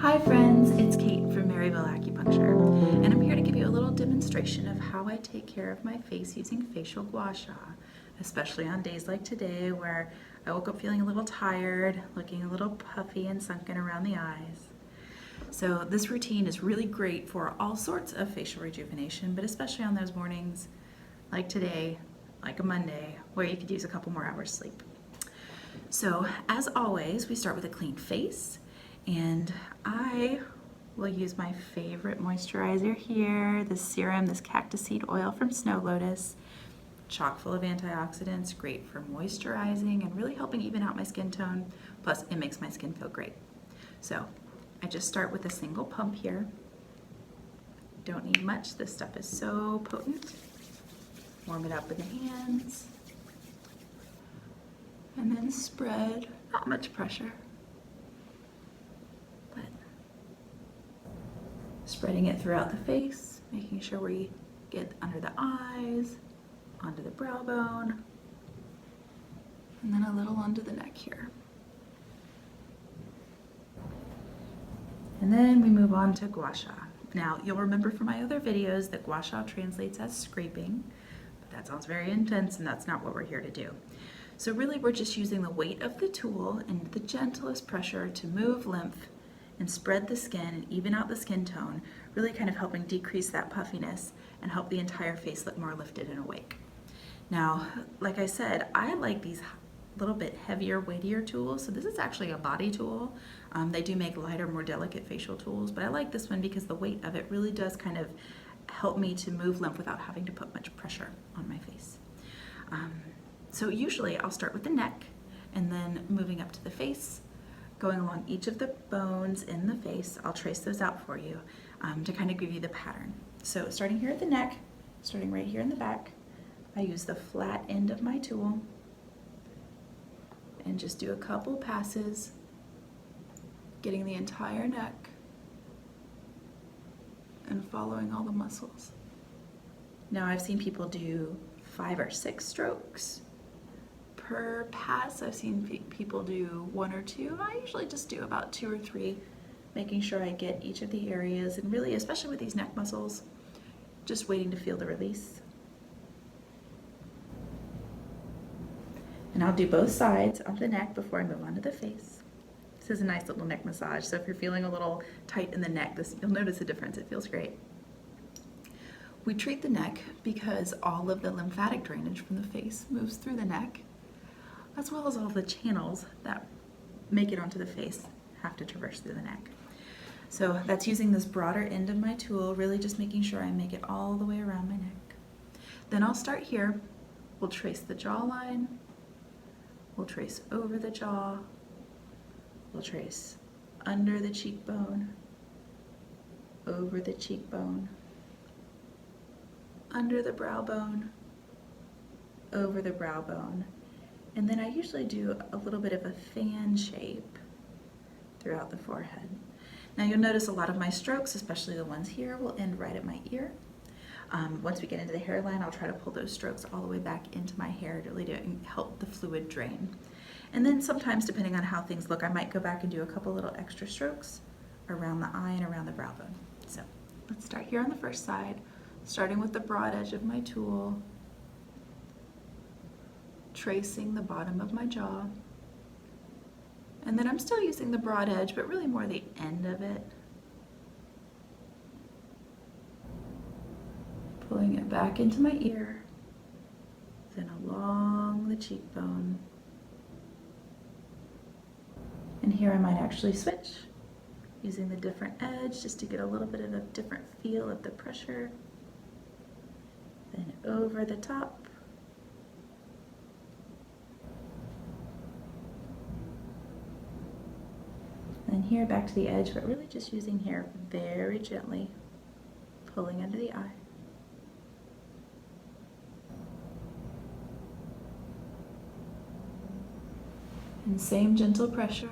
Hi friends, it's Kate from Maryville Acupuncture, and I'm here to give you a little demonstration of how I take care of my face using facial Gua Sha, especially on days like today where I woke up feeling a little tired, looking a little puffy and sunken around the eyes. So this routine is really great for all sorts of facial rejuvenation, but especially on those mornings like today, like a Monday, where you could use a couple more hours sleep. So as always, we start with a clean face, and I will use my favorite moisturizer here, this serum, this Cactus Seed Oil from Snow Lotus. Chock full of antioxidants, great for moisturizing and really helping even out my skin tone. Plus, it makes my skin feel great. So I just start with a single pump here. Don't need much. This stuff is so potent. Warm it up with the hands. And then spread, not much pressure, but spreading it throughout the face, making sure we get under the eyes, onto the brow bone, and then a little under the neck here. And then we move on to Gua Sha. Now, you'll remember from my other videos that Gua Sha translates as scraping, but that sounds very intense and that's not what we're here to do. So really we're just using the weight of the tool and the gentlest pressure to move lymph and spread the skin and even out the skin tone, really kind of helping decrease that puffiness and help the entire face look more lifted and awake. Now, like I said, I like these little bit heavier, weightier tools. So this is actually a body tool. They do make lighter, more delicate facial tools, but I like this one because the weight of it really does kind of help me to move lymph without having to put much pressure on my face. So usually I'll start with the neck and then moving up to the face, going along each of the bones in the face. I'll trace those out for you to kind of give you the pattern. So starting here at the neck, starting right here in the back, I use the flat end of my tool and just do a couple passes, getting the entire neck and following all the muscles. Now I've seen people do 5 or 6 strokes per pass. I've seen people do 1 or 2. I usually just do about 2 or 3, making sure I get each of the areas, and really, especially with these neck muscles, just waiting to feel the release. And I'll do both sides of the neck before I move on to the face. This is a nice little neck massage, so if you're feeling a little tight in the neck, you'll notice a difference. It feels great. We treat the neck because all of the lymphatic drainage from the face moves through the neck, as well as all the channels that make it onto the face have to traverse through the neck. So that's using this broader end of my tool, really just making sure I make it all the way around my neck. Then I'll start here. We'll trace the jawline. We'll trace over the jaw. We'll trace under the cheekbone, over the cheekbone, under the brow bone, over the brow bone. And then I usually do a little bit of a fan shape throughout the forehead. Now you'll notice a lot of my strokes, especially the ones here, will end right at my ear. Once we get into the hairline, I'll try to pull those strokes all the way back into my hair to really help the fluid drain. And then sometimes, depending on how things look, I might go back and do a couple little extra strokes around the eye and around the brow bone. So let's start here on the first side, starting with the broad edge of my tool, tracing the bottom of my jaw. And then I'm still using the broad edge, but really more the end of it. Pulling it back into my ear, then along the cheekbone. And here I might actually switch, using the different edge just to get a little bit of a different feel of the pressure. Then over the top. And here back to the edge, but really just using here very gently, pulling under the eye. And same gentle pressure.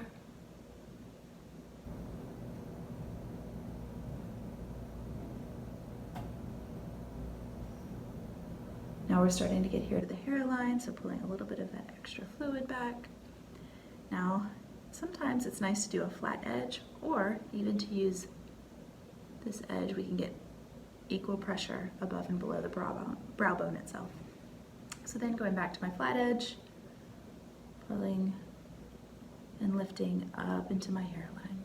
Now we're starting to get here to the hairline, so pulling a little bit of that extra fluid back. Now, sometimes it's nice to do a flat edge, or even to use this edge, we can get equal pressure above and below the brow bone itself. So then going back to my flat edge, pulling and lifting up into my hairline.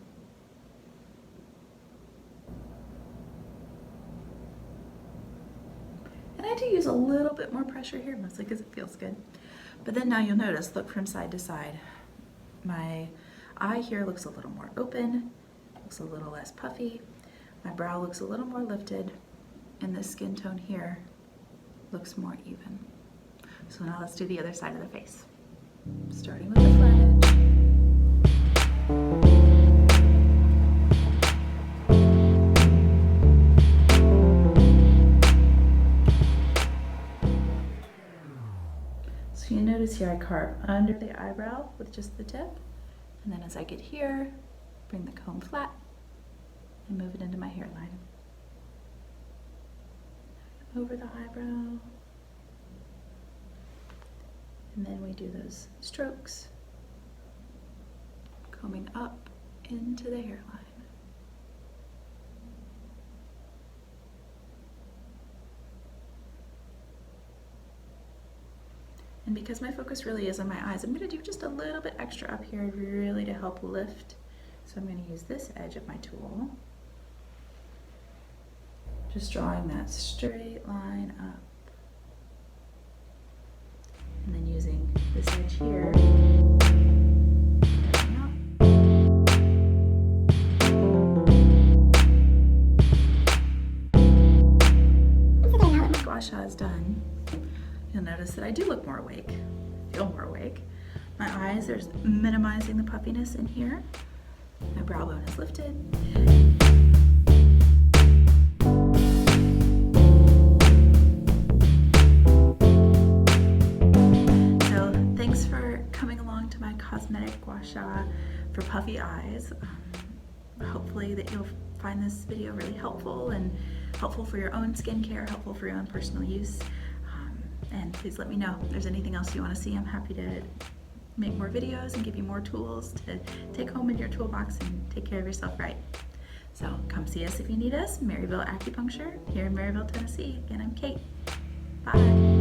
And I do use a little bit more pressure here, mostly because it feels good. But then now you'll notice, look from side to side. My eye here looks a little more open, looks a little less puffy. My brow looks a little more lifted, and the skin tone here looks more even. So now let's do the other side of the face. Starting with the flat edge. So you notice here I carve under the eyebrow with just the tip, and then as I get here, bring the comb flat and move it into my hairline. Over the eyebrow. And then we do those strokes, combing up into the hairline. And because my focus really is on my eyes, I'm going to do just a little bit extra up here really to help lift. So I'm going to use this edge of my tool, just drawing that straight line up. And then using this edge here. Now that my Gua Sha is done, you'll notice that I do look more awake, feel more awake. My eyes, there's minimizing the puffiness in here. My brow bone is lifted. Cosmetic Gua Sha for puffy eyes. Hopefully that you'll find this video really helpful and helpful for your own skincare, helpful for your own personal use. And please let me know if there's anything else you want to see. I'm happy to make more videos and give you more tools to take home in your toolbox and take care of yourself right. So come see us if you need us. Maryville Acupuncture here in Maryville, Tennessee. Again, I'm Kate. Bye.